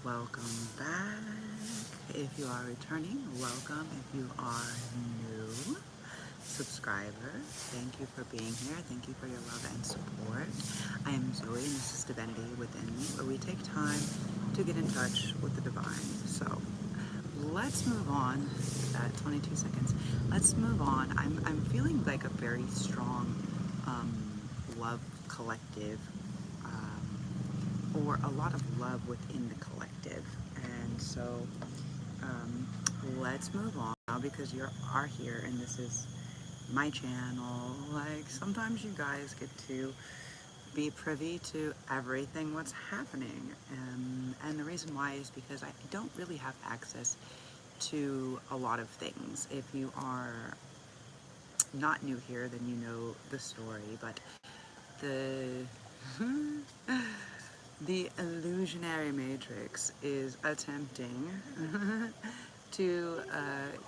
Welcome back. If you are returning, welcome. If you are new subscriber, thank you for being here. Thank you for your love and support. I am Zoe, and this is Divinity Within Me, where we take time to get in touch with the divine. So let's move on. At 22 seconds. Let's move on. I'm feeling like a very strong love collective, or a lot of love within the collective. And so let's move on now, because you are here and this is my channel. Like, sometimes you guys get to be privy to everything what's happening, and the reason why is because I don't really have access to a lot of things. If you are not new here, then you know the story, but the illusionary matrix is attempting to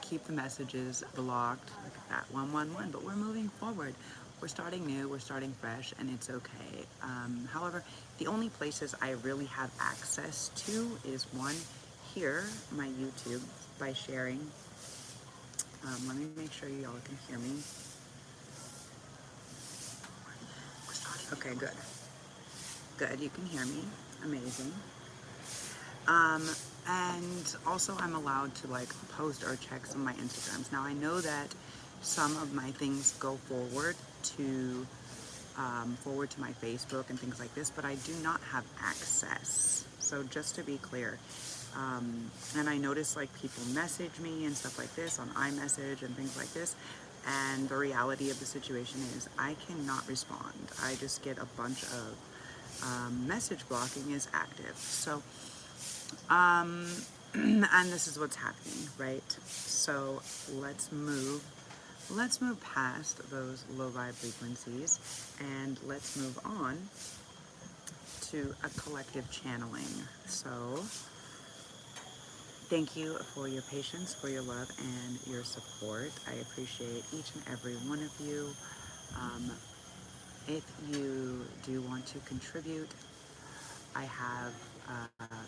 keep the messages blocked. Look at that, 111, but we're moving forward. We're starting new, we're starting fresh, and it's okay. However, the only places I really have access to is one, here, my YouTube, by sharing. Let me make sure y'all can hear me. Okay, good. Good, you can hear me. Amazing. And also I'm allowed to like post or check some of my Instagrams. Now I know that some of my things go forward to my Facebook and things like this, but I do not have access. So just to be clear, and I notice like people message me and stuff like this on iMessage and things like this, and the reality of the situation is I cannot respond. I just get a bunch of message blocking is active. So and this is what's happening, right? So let's move past those low vibe frequencies, and let's move on to a collective channeling. So thank you for your patience, for your love, and your support. I appreciate each and every one of you. If you do want to contribute, I have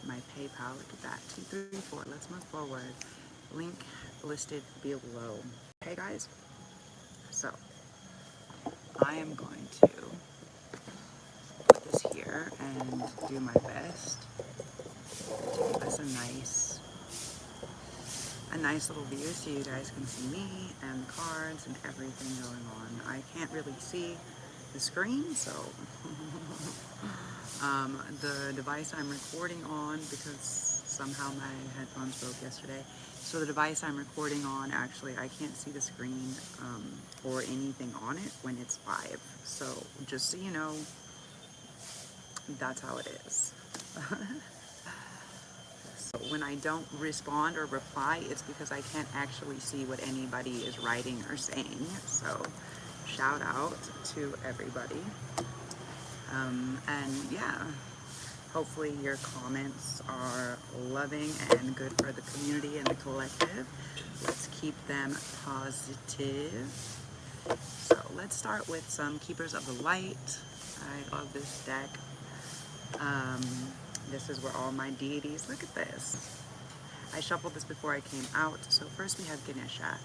my PayPal. Look at that, 234. Let's move forward. Link listed below. Okay, guys? So I am going to put this here and do my best to give us a nice little view so you guys can see me and the cards and everything going on. I can't really see the screen, so the device I'm recording on, because somehow my headphones broke yesterday, so the device I'm recording on, actually I can't see the screen or anything on it when it's live. So just so you know, that's how it is. So when I don't respond or reply, it's because I can't actually see what anybody is writing or saying. So shout out to everybody. And yeah, hopefully your comments are loving and good for the community and the collective. Let's keep them positive. So let's start with some Keepers of the Light. I love this deck. This is where all my deities, look at this. I shuffled this before I came out. So first we have Ganesha,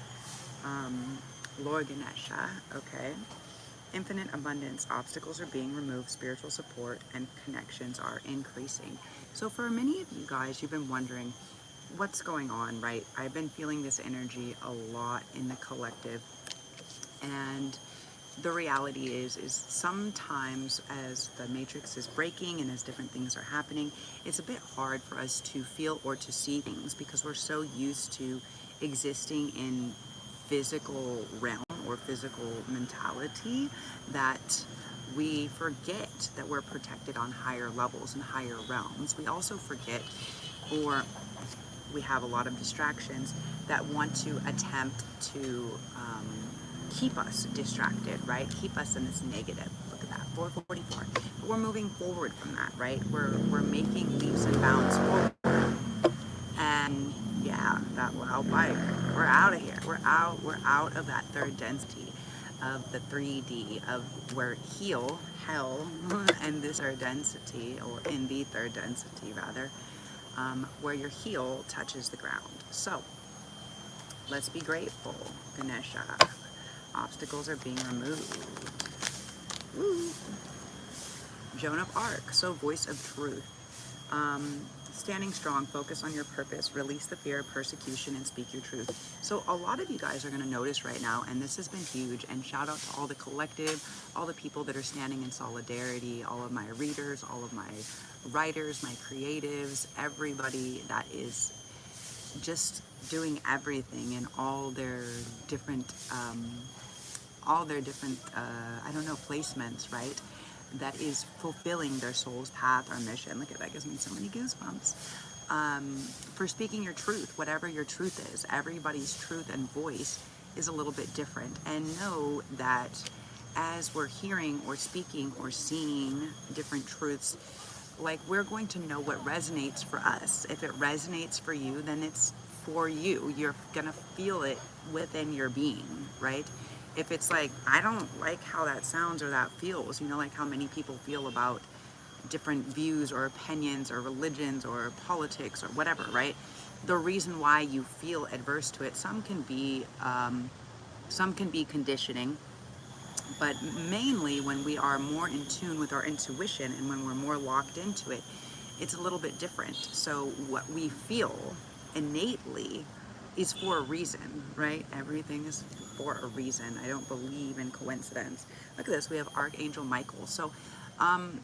Lord Ganesha, okay. Infinite abundance, obstacles are being removed, spiritual support and connections are increasing. So for many of you guys, you've been wondering what's going on, right? I've been feeling this energy a lot in the collective, and the reality is sometimes as the matrix is breaking and as different things are happening, it's a bit hard for us to feel or to see things because we're so used to existing in physical realm or physical mentality that we forget that we're protected on higher levels and higher realms. We also forget, or we have a lot of distractions that want to attempt to keep us distracted, right? Keep us in this negative. Look at that, 444. But we're moving forward from that, right? We're making leaps and bounds forward. And yeah, that will help. We're out of here. We're out of that third density of the 3D of where hell, and this third density, or in the third density rather, where your heel touches the ground. So let's be grateful, Ganesha. Obstacles are being removed. Woo. Joan of Arc, so voice of truth. Standing strong, focus on your purpose, release the fear of persecution, and speak your truth. So a lot of you guys are going to notice right now, and this has been huge, and shout out to all the collective, all the people that are standing in solidarity, all of my readers, all of my writers, my creatives, everybody that is just doing everything in all their different, I don't know, placements, right? That is fulfilling their soul's path or mission. Look at that, gives me so many goosebumps. For speaking your truth, whatever your truth is, everybody's truth and voice is a little bit different. And know that as we're hearing or speaking or seeing different truths, like, we're going to know what resonates for us. If it resonates for you, then it's for you. You're gonna feel it within your being, right? If it's like, I don't like how that sounds or that feels, you know, like how many people feel about different views or opinions or religions or politics or whatever, right? The reason why you feel adverse to it, some can be conditioning, but mainly when we are more in tune with our intuition and when we're more locked into it, it's a little bit different. So what we feel innately is for a reason, right? Everything is for a reason. I don't believe in coincidence. Look at this, we have Archangel Michael. So, and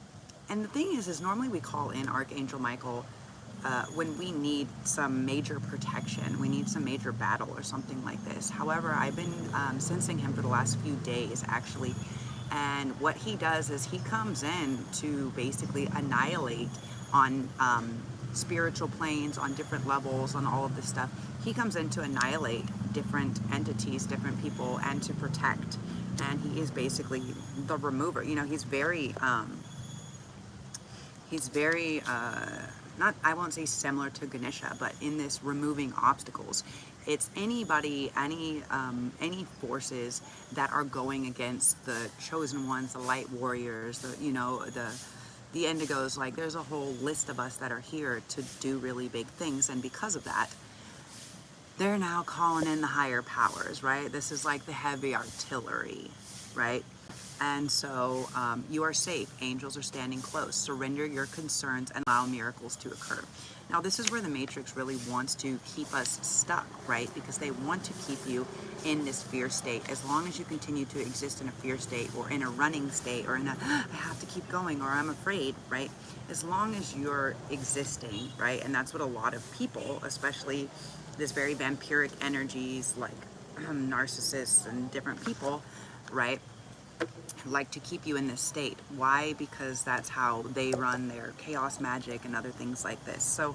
the thing is normally we call in Archangel Michael when we need some major protection, we need some major battle or something like this. However, I've been sensing him for the last few days, actually. And what he does is he comes in to basically annihilate on spiritual planes, on different levels, on all of this stuff. He comes in to annihilate different entities, different people, and to protect. And he is basically the remover. You know, he's very, not, I won't say similar to Ganesha, but in this removing obstacles. It's anybody, any forces that are going against the chosen ones, the light warriors, the, you know, the indigos. Like, there's a whole list of us that are here to do really big things, and because of that, they're now calling in the higher powers, right? This is like the heavy artillery, right? And so you are safe. Angels are standing close. Surrender your concerns and allow miracles to occur. Now, this is where the Matrix really wants to keep us stuck, right? Because they want to keep you in this fear state. As long as you continue to exist in a fear state or in a running state or in a, I have to keep going, or I'm afraid, right? As long as you're existing, right? And that's what a lot of people, especially this very vampiric energies like narcissists and different people, right, like to keep you in this state. Why? Because that's how they run their chaos magic and other things like this. So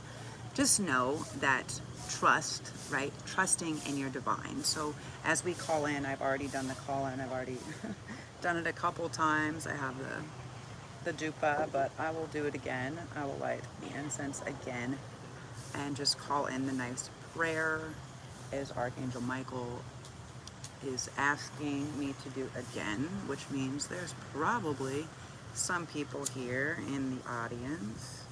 just know that trust, right? Trusting in your divine. So as we call in, I've already done the call in, I've already done it a couple times. I have the dupa, but I will do it again. I will light the incense again and just call in the nice prayer as Archangel Michael is asking me to do again, which means there's probably some people here in the audience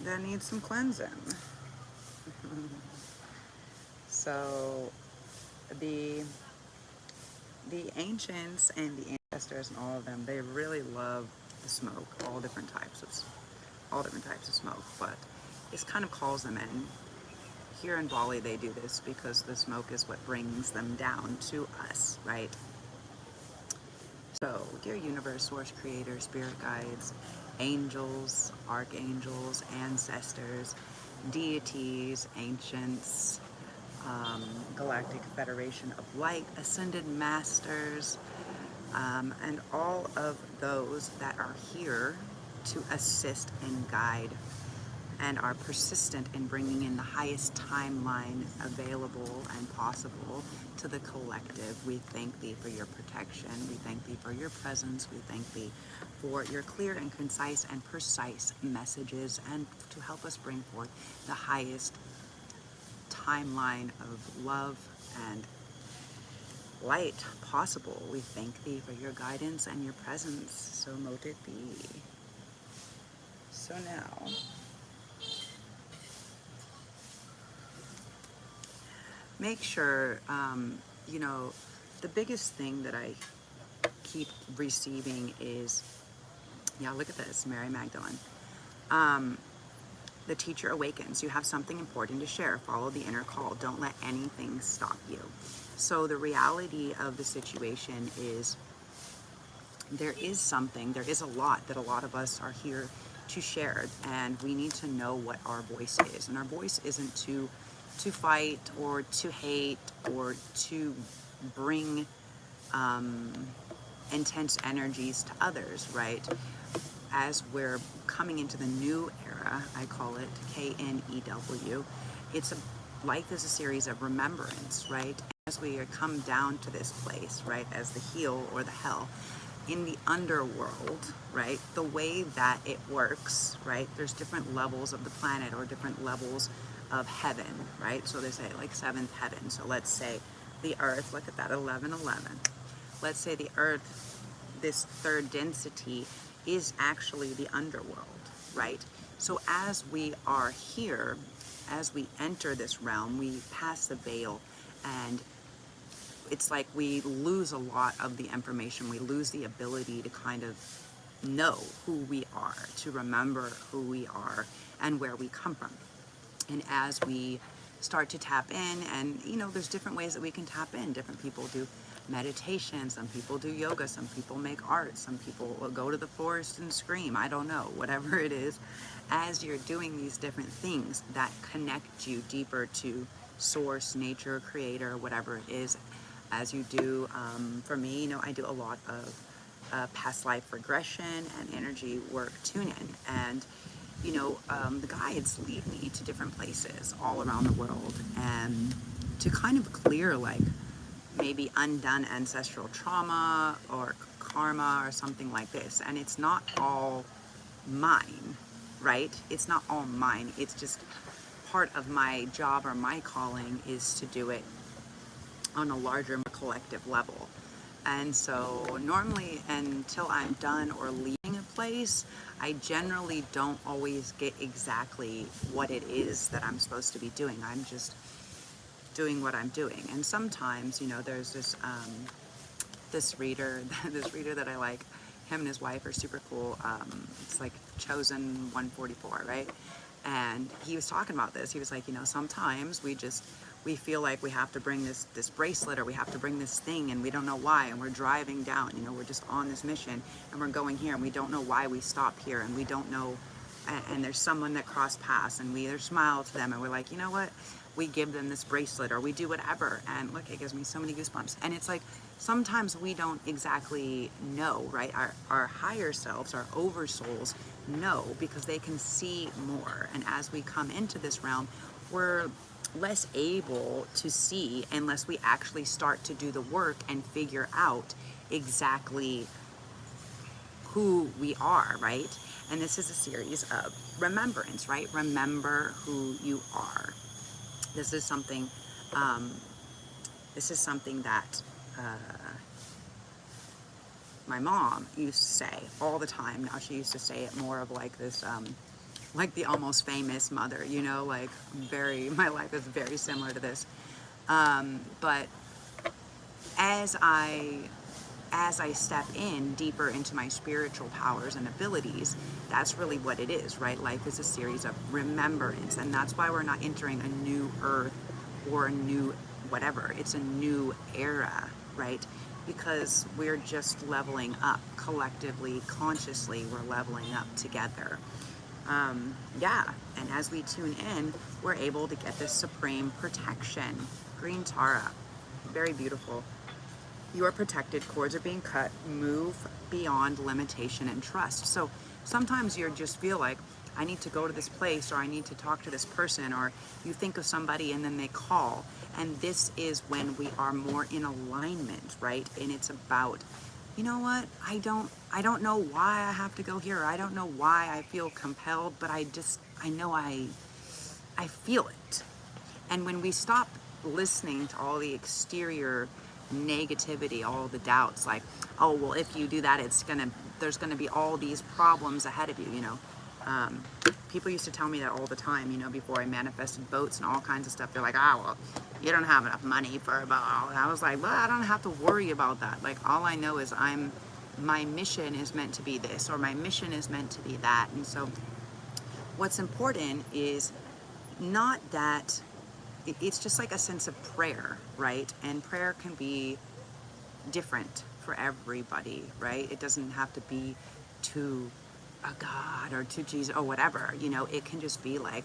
that need some cleansing. So the ancients and the ancestors and all of them, they really love the smoke, all different types of smoke, but this kind of calls them in. Here in Bali, they do this because the smoke is what brings them down to us, right? So, dear universe, source, creator, spirit guides, angels, archangels, ancestors, deities, ancients, Galactic Federation of Light, ascended masters, and all of those that are here to assist and guide and are persistent in bringing in the highest timeline available and possible to the collective. We thank thee for your protection. We thank thee for your presence. We thank thee for your clear and concise and precise messages, and to help us bring forth the highest timeline of love and light possible. We thank thee for your guidance and your presence. So mote it be. So now, make sure, you know, the biggest thing that I keep receiving is, yeah, look at this, Mary Magdalene. The teacher awakens. You have something important to share. Follow the inner call. Don't let anything stop you. So the reality of the situation is there is a lot that a lot of us are here to share, and we need to know what our voice is. And our voice isn't to fight or to hate or to bring intense energies to others, right? As we're coming into the new era, I call it KNEW, life is a series of remembrance, right? As we come down to this place, right, as the heel or the hell, in the underworld, right, the way that it works, right, there's different levels of the planet or different levels of heaven, right? So they say like seventh heaven. So let's say the earth, look at that, 1111. Let's say the earth, this third density, is actually the underworld, right? So as we are here, as we enter this realm, we pass the veil, and it's like we lose a lot of the information. We lose the ability to kind of know who we are, to remember who we are and where we come from. And as we start to tap in, and you know, there's different ways that we can tap in. Different people do meditation, some people do yoga, some people make art, some people will go to the forest and scream, I don't know, whatever it is. As you're doing these different things that connect you deeper to source, nature, creator, whatever it is, as you do, for me, you know, I do a lot of past life regression and energy work tune-in, and you know, the guides lead me to different places all around the world, and to kind of clear like maybe undone ancestral trauma or karma or something like this. And it's not all mine, right? It's not all mine. It's just part of my job or my calling is to do it on a larger collective level. And so normally, until I'm done or leaving a place, I generally don't always get exactly what it is that I'm supposed to be doing. I'm just doing what I'm doing. And sometimes, you know, there's this this reader that I like. Him and his wife are super cool. It's like Chosen 144, right? And he was talking about this. He was like, you know, sometimes we feel like we have to bring this bracelet, or we have to bring this thing, and we don't know why, and we're driving down, you know, we're just on this mission and we're going here, and we don't know why we stop here, and we don't know, and there's someone that crossed paths, and we either smile to them and we're like, you know what, we give them this bracelet, or we do whatever. And look, it gives me so many goosebumps. And it's like sometimes we don't exactly know, right? Our higher selves, our oversouls know, because they can see more. And as we come into this realm, we're less able to see unless we actually start to do the work and figure out exactly who we are, right? And this is a series of remembrance, right? Remember who you are. This is something that my mom used to say all the time. Now she used to say it more of like this, like the Almost Famous mother, you know, like my life is very similar to this. But as I step in deeper into my spiritual powers and abilities, that's really what it is, right? Life is a series of remembrance, and that's why we're not entering a new earth or a new whatever. It's a new era, right? Because we're just leveling up collectively, consciously, we're leveling up together. Yeah, and as we tune in, we're able to get this supreme protection. Green Tara, very beautiful. You are protected, cords are being cut, move beyond limitation and trust. So sometimes you just feel like, I need to go to this place, or I need to talk to this person, or you think of somebody and then they call. And this is when we are more in alignment, right? And it's about, you know what, I don't know why I have to go here. I don't know why I feel compelled, but I know I feel it. And when we stop listening to all the exterior negativity, all the doubts, like, oh, well, if you do that, there's gonna be all these problems ahead of you, you know. People used to tell me that all the time, you know, before I manifested boats and all kinds of stuff. They're like, ah, well, you don't have enough money for a boat. And I was like, well, I don't have to worry about that. Like, all I know is my mission is meant to be this, or my mission is meant to be that. And so what's important is not that, it's just like a sense of prayer, right? And prayer can be different for everybody, right? It doesn't have to be to a God or to Jesus or whatever, you know. It can just be like,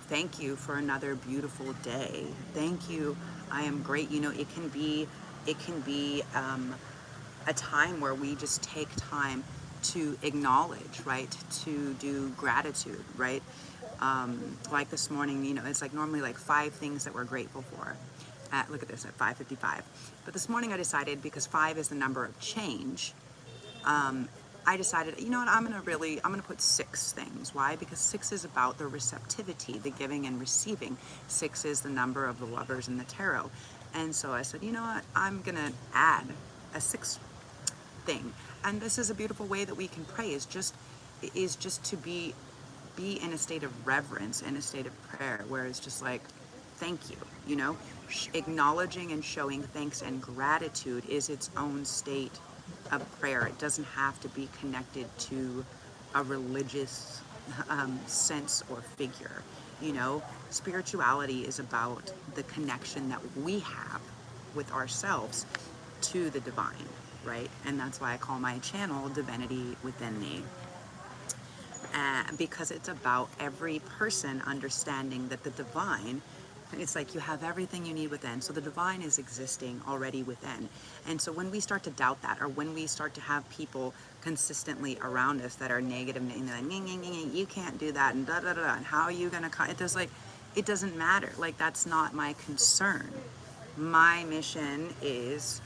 thank you for another beautiful day. Thank you, I am great. You know, it can be a time where we just take time to acknowledge, right? To do gratitude, right? Like this morning, you know, it's like normally like 5 things that we're grateful for. Look at this, at 5:55. But this morning I decided, because 5 is the number of change, I decided, you know what, I'm gonna put 6 things. Why? Because 6 is about the receptivity, the giving and receiving. 6 is the number of the lovers in the tarot. And so I said, you know what, I'm gonna add a 6th thing. And this is a beautiful way that we can pray, is just to be in a state of reverence, in a state of prayer, where it's just like, thank you, you know. Acknowledging and showing thanks and gratitude is its own state of prayer. It doesn't have to be connected to a religious sense or figure. You know, spirituality is about the connection that we have with ourselves to the divine, right? And that's why I call my channel Divinity Within Thee. Because it's about every person understanding that the divine, it's like you have everything you need within. So the divine is existing already within. And so when we start to doubt that, or when we start to have people consistently around us that are negative, and they're like, you can't do that, and da da da, and how are you gonna it does, like, it doesn't matter. Like, that's not my concern. My mission is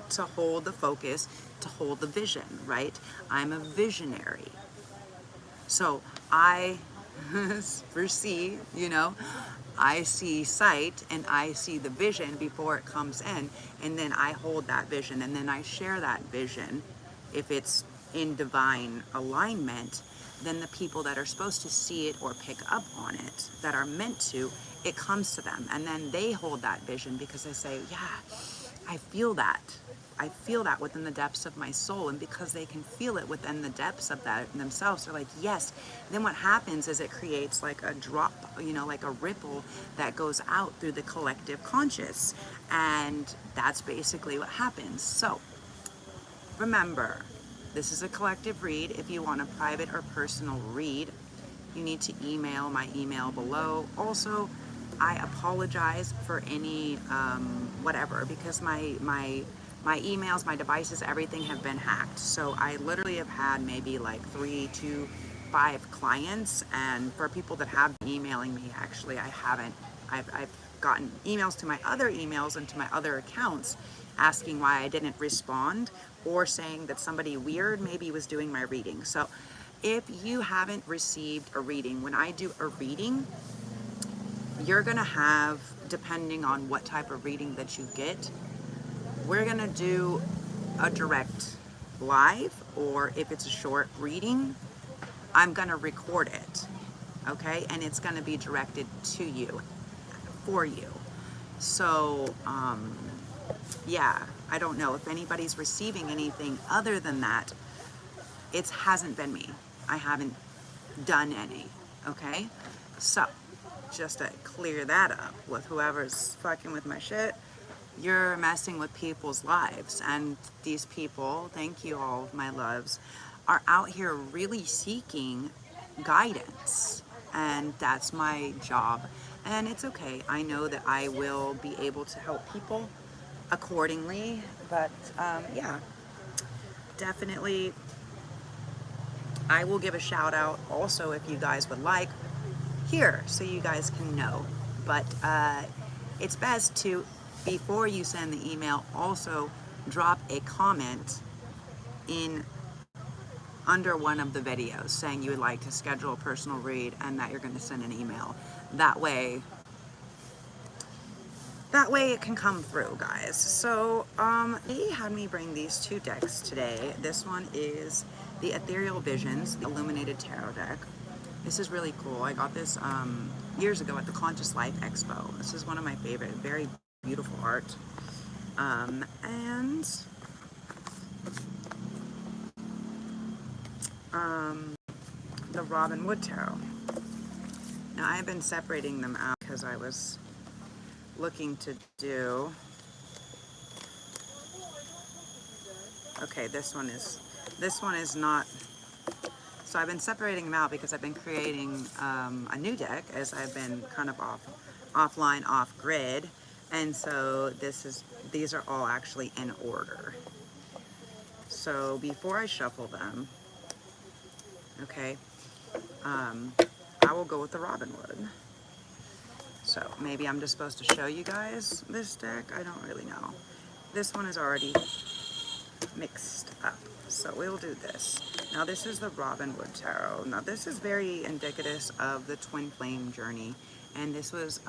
to hold the focus, to hold the vision, right? I'm a visionary. So I foresee, you know, I see sight and I see the vision before it comes in, and then I hold that vision, and then I share that vision. If it's in divine alignment, then the people that are supposed to see it or pick up on it, that are meant to, it comes to them, and then they hold that vision, because they say, yeah, I feel that. I feel that within the depths of my soul. And because they can feel it within the depths of that themselves, they're like, yes. Then what happens is it creates like a drop, you know, like a ripple that goes out through the collective conscious. And that's basically what happens. So remember, this is a collective read. If you want a private or personal read, you need to email my email below. Also, I apologize for any whatever, because my emails, my devices, everything have been hacked. So I literally have had maybe like 3 to 5 clients, and for people that have been emailing me, actually I haven't. I've gotten emails to my other emails and to my other accounts asking why I didn't respond, or saying that somebody weird maybe was doing my reading. So if you haven't received a reading, when I do a reading, you're gonna have, depending on what type of reading that you get, we're gonna do a direct live, or if it's a short reading, I'm gonna record it, okay? And it's gonna be directed to you, for you. So, yeah, I don't know if anybody's receiving anything other than that. It hasn't been me. I haven't done any, okay? So, just to clear that up with whoever's fucking with my shit, you're messing with people's lives. And these people, thank you all, my loves, are out here really seeking guidance. And that's my job. And it's okay. I know that I will be able to help people accordingly. But yeah, definitely, I will give a shout out also if you guys would like here, so you guys can know. But it's best to, before you send the email, also drop a comment in under one of the videos saying you would like to schedule a personal read and that you're going to send an email. That way it can come through, guys. So they had me bring these 2 decks today. This one is the Ethereal Visions, the Illuminated Tarot deck. This is really cool. I got this years ago at the Conscious Life Expo. This is one of my favorite, very beautiful art. And the Robin Wood Tarot. Now I've been separating them out because I was looking to do, okay, this one is not, so I've been separating them out because I've been creating a new deck as I've been kind of offline, off grid, and so these are all actually in order. So before I shuffle them, okay, I will go with the Robin Wood. So maybe I'm just supposed to show you guys this deck. I don't really know. This one is already mixed up, so we'll do this. Now this is the Robin Wood Tarot. Now this is very indicative of the twin flame journey, and this was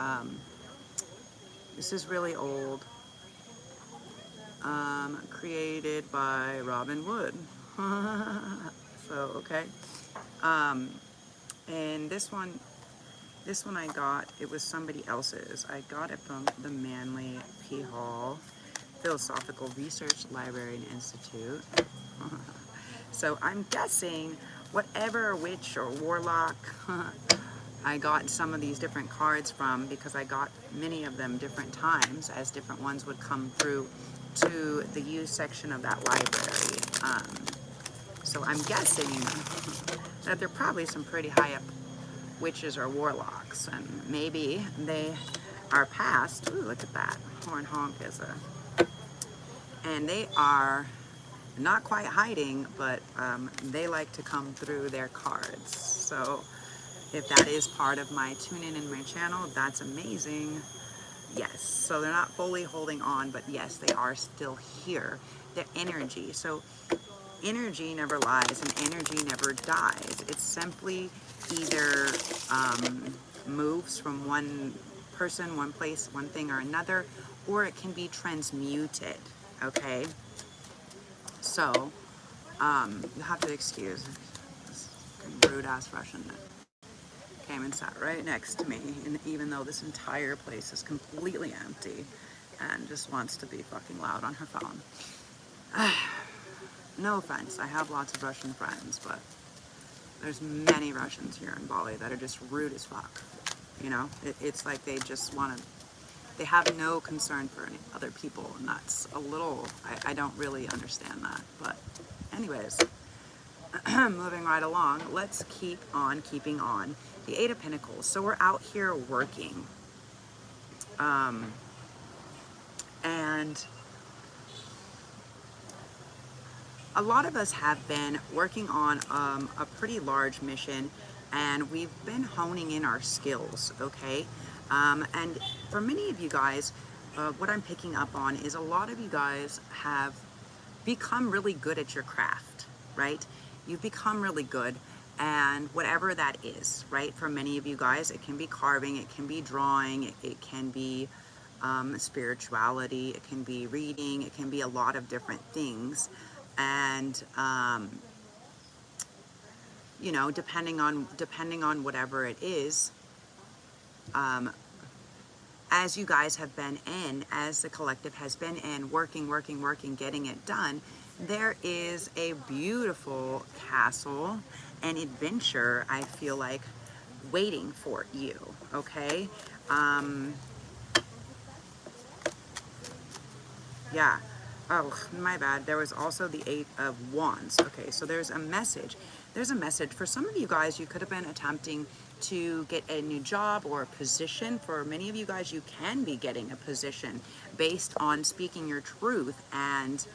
this is really old, created by Robin Wood. So okay, and this one I got, it was somebody else's. I got it from the Manly P. Hall Philosophical Research Library and Institute. So I'm guessing whatever witch or warlock I got some of these different cards from, because I got many of them different times as different ones would come through to the use section of that library. So I'm guessing that there are probably some pretty high up witches or warlocks, and maybe they are past. Ooh, look at that. Horn honk is and they are not quite hiding, but they like to come through their cards. So if that is part of my tune in my channel, that's amazing. Yes, so they're not fully holding on, but yes, they are still here. Their energy. So energy never lies and energy never dies. It simply either moves from one person, one place, one thing or another, or it can be transmuted, okay? So, you have to excuse this rude ass Russian that came and sat right next to me, and even though this entire place is completely empty and just wants to be fucking loud on her phone. No offense, I have lots of Russian friends, but there's many Russians here in Bali that are just rude as fuck. You know, it's like they just want to, they have no concern for any other people, and that's a little, I don't really understand that. But anyways, moving right along, let's keep on keeping on. The Eight of Pentacles. So we're out here working. And a lot of us have been working on a pretty large mission, and we've been honing in our skills, okay? And for many of you guys, what I'm picking up on is a lot of you guys have become really good at your craft, right? You've become really good, and whatever that is, right? For many of you guys, it can be carving, it can be drawing, it can be spirituality, it can be reading, it can be a lot of different things. And you know, depending on whatever it is, as you guys have been in, as the collective has been in, working, getting it done, there is a beautiful castle and adventure, I feel like, waiting for you, okay? Yeah. Oh, my bad. There was also the Eight of Wands. Okay, so there's a message. There's a message. For some of you guys, you could have been attempting to get a new job or a position. For many of you guys, you can be getting a position based on speaking your truth and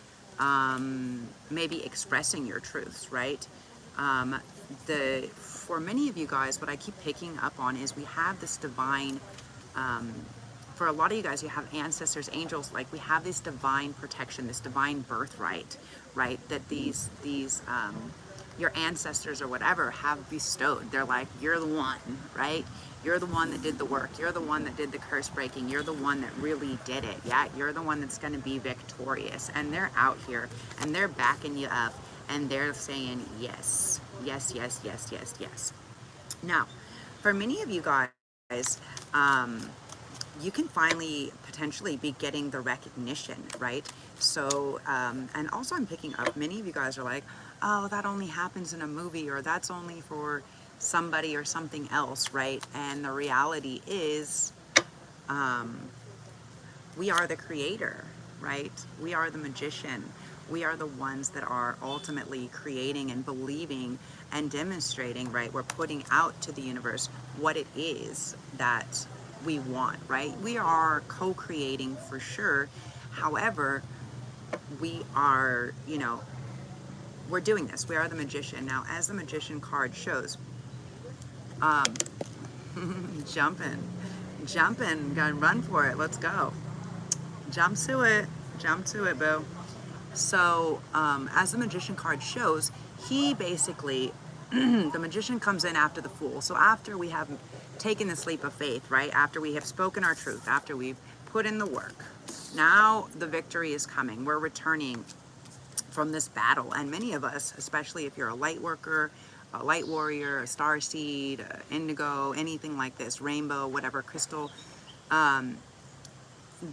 maybe expressing your truths, right? For many of you guys, what I keep picking up on is we have this divine, for a lot of you guys, you have ancestors, angels, like we have this divine protection, this divine birthright, right? That these your ancestors or whatever have bestowed. They're like, you're the one, right? You're the one that did the work. You're the one that did the curse breaking. You're the one that really did it. Yeah, you're the one that's going to be victorious. And they're out here and they're backing you up and they're saying, yes, yes, yes, yes, yes, yes. Now, for many of you guys, you can finally potentially be getting the recognition, right? So, and also I'm picking up, many of you guys are like, oh, that only happens in a movie, or that's only for somebody or something else, right? And the reality is, we are the creator, right? We are the magician. We are the ones that are ultimately creating and believing and demonstrating, right? We're putting out to the universe what it is that we want, right? We are co-creating for sure. However, we are, we're doing this. We are the magician. Now, as the magician card shows, jumping, gonna run for it. Let's go. Jump to it, boo. So, as the magician card shows, he basically, the magician comes in after the fool. So after we have taken this leap of faith, right? After we have spoken our truth, after we've put in the work, now the victory is coming. We're returning from this battle. And many of us, especially if you're a light worker, a light warrior, a star seed, indigo, anything like this, rainbow, whatever, crystal,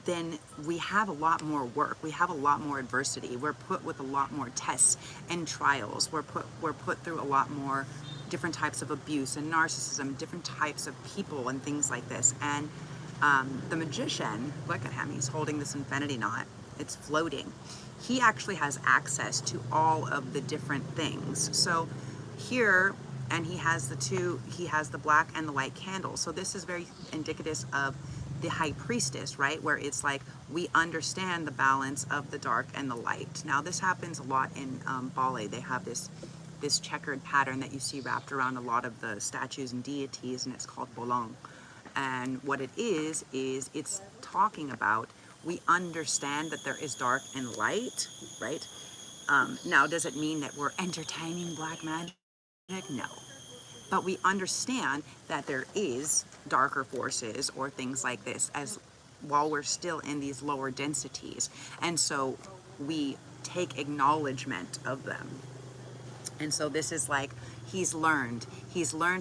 then we have a lot more work. We have a lot more adversity. We're put with a lot more tests and trials. We're put through a lot more different types of abuse and narcissism, different types of people and things like this. And the magician, look at him, he's holding this infinity knot. It's floating. He actually has access to all of the different things. So here, and he has the black and the white candle. So this is very indicative of the high priestess, right? Where it's like, we understand the balance of the dark and the light. Now this happens a lot in ballet. They have this checkered pattern that you see wrapped around a lot of the statues and deities, and it's called bolong. And what it is it's talking about, we understand that there is dark and light, right? Now, does it mean that we're entertaining black magic? No. But we understand that there is darker forces or things like this as while we're still in these lower densities. And so we take acknowledgement of them. And so this is like, he's learned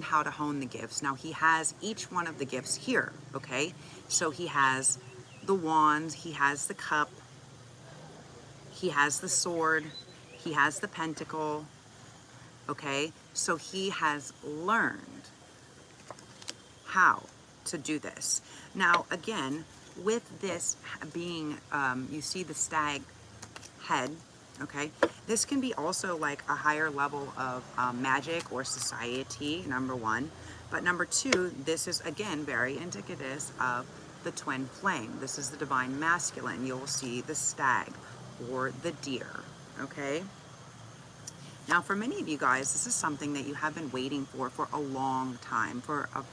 how to hone the gifts. Now he has each one of the gifts here, okay? So he has the wand, he has the cup, he has the sword, he has the pentacle, okay? So he has learned how to do this. Now, again, with this being, you see the stag head, okay? This can be also like a higher level of magic or society, number one. But number two, this is, again, very indicative of the twin flame. This is the divine masculine. You'll see the stag or the deer, okay? Now, for many of you guys, this is something that you have been waiting for a long time, for a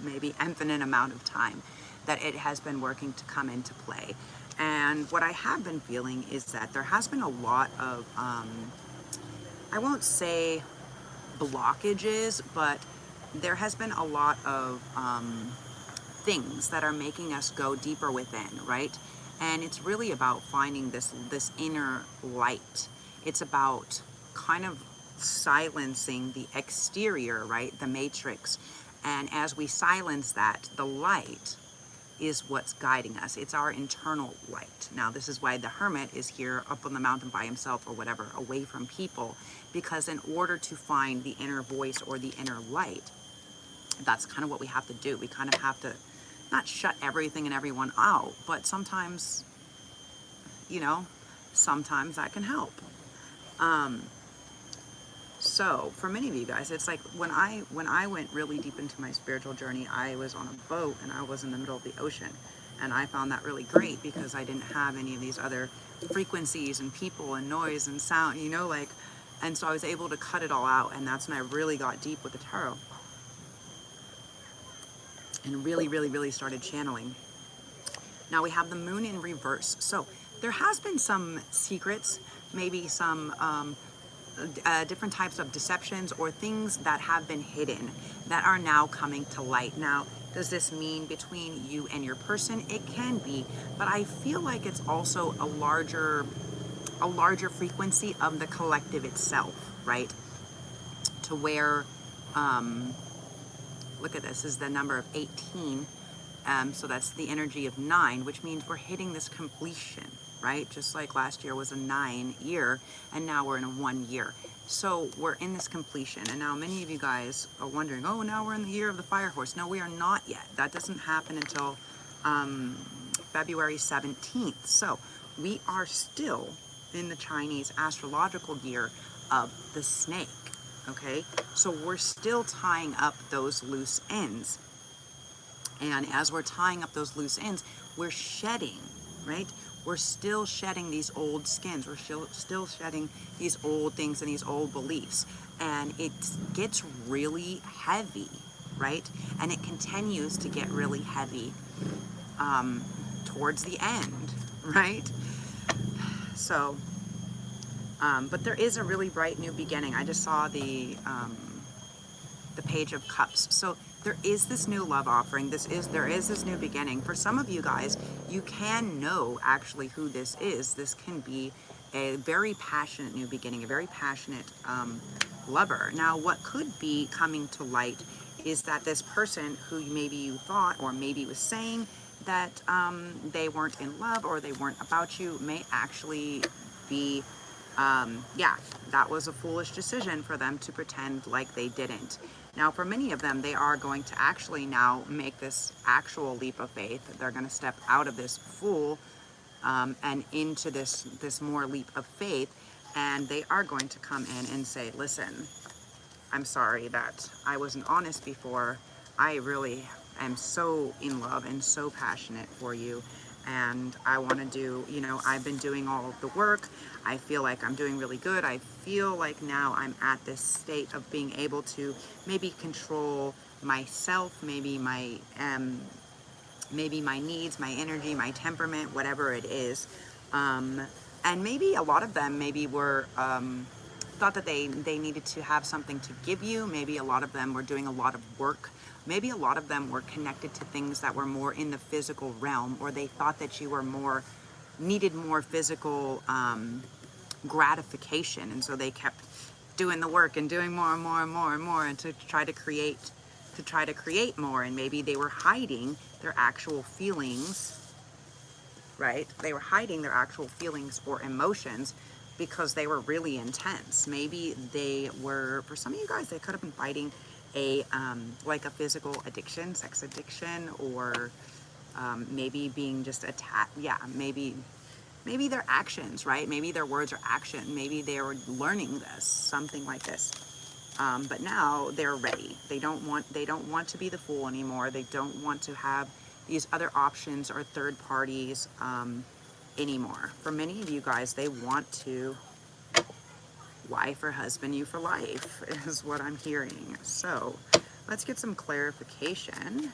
maybe infinite amount of time, that it has been working to come into play. And what I have been feeling is that there has been a lot of, I won't say blockages, but there has been a lot of things that are making us go deeper within, right? And it's really about finding this inner light. It's about kind of silencing the exterior, right? The matrix. And as we silence that, the light is what's guiding us. It's our internal light. Now, this is why the hermit is here up on the mountain by himself or whatever, away from people, because in order to find the inner voice or the inner light, that's kind of what we have to do. We kind of have to not shut everything and everyone out, but sometimes, sometimes that can help. So for many of you guys, it's like when I went really deep into my spiritual journey, I was on a boat and I was in the middle of the ocean. And I found that really great because I didn't have any of these other frequencies and people and noise and sound, and so I was able to cut it all out. And that's when I really got deep with the tarot and really, really, really started channeling. Now we have the moon in reverse. So there has been some secrets, maybe some, different types of deceptions or things that have been hidden that are now coming to light. Now, does this mean between you and your person? It can be, but I feel like it's also a larger frequency of the collective itself, right? To where look at this, is the number of 18. So that's the energy of 9, which means we're hitting this completion, right? Just like last year was a 9 year, and now we're in a 1 year. So we're in this completion, and now many of you guys are wondering, oh, now we're in the year of the fire horse. No, we are not yet. That doesn't happen until February 17th. So we are still in the Chinese astrological year of the snake, okay? So we're still tying up those loose ends. And as we're tying up those loose ends, we're shedding, right? We're still shedding these old skins. We're still shedding these old things and these old beliefs. And it gets really heavy, right? And it continues to get really heavy towards the end, right? So, but there is a really bright new beginning. I just saw the Page of Cups. So there is this new love offering. There is this new beginning. For some of you guys, you can know actually who this is. This can be a very passionate new beginning, a very passionate lover. Now, what could be coming to light is that this person who maybe you thought or maybe was saying that they weren't in love or they weren't about you may actually be, yeah, that was a foolish decision for them to pretend like they didn't. Now, for many of them, they are going to actually now make this actual leap of faith. They're going to step out of this fool and into this more leap of faith. And they are going to come in and say, listen, I'm sorry that I wasn't honest before. I really am so in love and so passionate for you. And I want to do, you know, I've been doing all of the work. I feel like I'm doing really good. I feel like now I'm at this state of being able to maybe control myself, maybe my needs, my energy, my temperament, whatever it is. And maybe a lot of them maybe were thought that they needed to have something to give you. Maybe a lot of them were doing a lot of work. Maybe a lot of them were connected to things that were more in the physical realm, or they thought that you were needed more physical gratification, and so they kept doing the work and doing more and more and more and more, and to try to create more. And maybe they were hiding their actual feelings, right? They were hiding their actual feelings or emotions because they were really intense. Maybe they were, for some of you guys, they could have been fighting a like a physical addiction, sex addiction, or maybe being just attacked. Yeah, maybe their actions, right? Maybe their words or action. Maybe they were learning this, something like this. But now they're ready. They don't want to be the fool anymore. They don't want to have these other options or third parties anymore. For many of you guys, they want to wife or husband you for life is what I'm hearing. So let's get some clarification.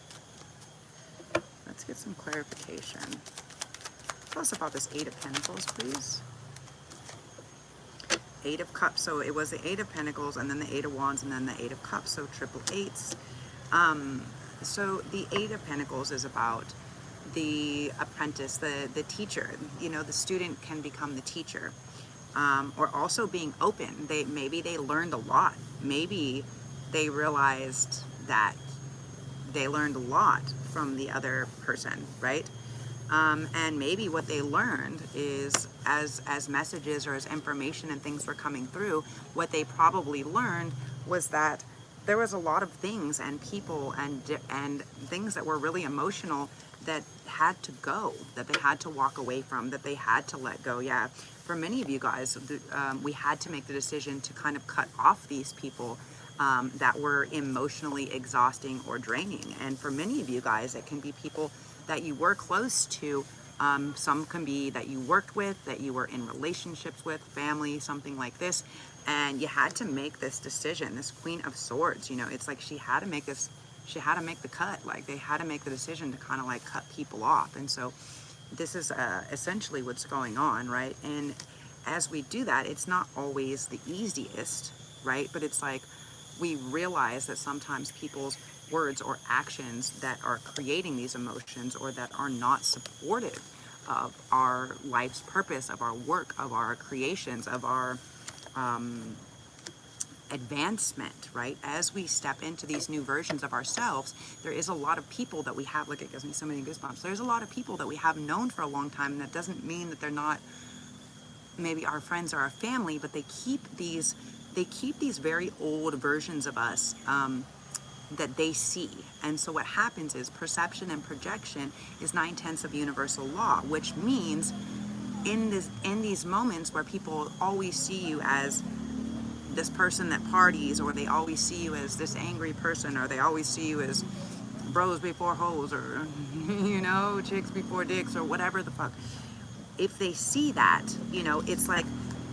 Tell us about this Eight of Pentacles, please. Eight of Cups. So it was the Eight of Pentacles, and then the Eight of Wands, and then the Eight of Cups. So triple eights. So the Eight of Pentacles is about the apprentice, the teacher. You know, the student can become the teacher. Or also being open. Maybe they learned a lot. Maybe they realized that they learned a lot from the other person, right? And maybe what they learned is, as messages or as information and things were coming through, what they probably learned was that there was a lot of things and people and things that were really emotional that had to go, that they had to walk away from, that they had to let go. Yeah, for many of you guys, we had to make the decision to kind of cut off these people that were emotionally exhausting or draining. And for many of you guys, it can be people that you were close to. Some can be that you worked with, that you were in relationships with, family, something like this. And you had to make this decision. This Queen of Swords, you know, it's like she had to make the cut. Like they had to make the decision to kind of like cut people off. And so this is essentially what's going on, right? And as we do that, it's not always the easiest, right? But it's like we realize that sometimes people's words or actions that are creating these emotions, or that are not supportive of our life's purpose, of our work, of our creations, of our advancement, right? As we step into these new versions of ourselves, there is a lot of people that we have, look, it gives me so many goosebumps. There's a lot of people that we have known for a long time, and that doesn't mean that they're not maybe our friends or our family, but they keep these very old versions of us that they see. And so what happens is perception and projection is 9/10 of universal law, which means in these moments where people always see you as this person that parties, or they always see you as this angry person, or they always see you as bros before hoes, or you know, chicks before dicks, or whatever the fuck. If they see that, you know, it's like,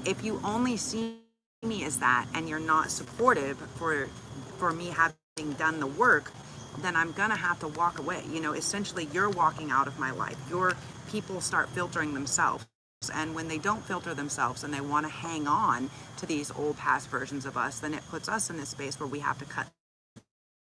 if you only see me as that and you're not supportive for me having done the work, then I'm gonna have to walk away. You know, essentially you're walking out of my life. Your people start filtering themselves. And when they don't filter themselves and they want to hang on to these old past versions of us, then it puts us in this space where we have to cut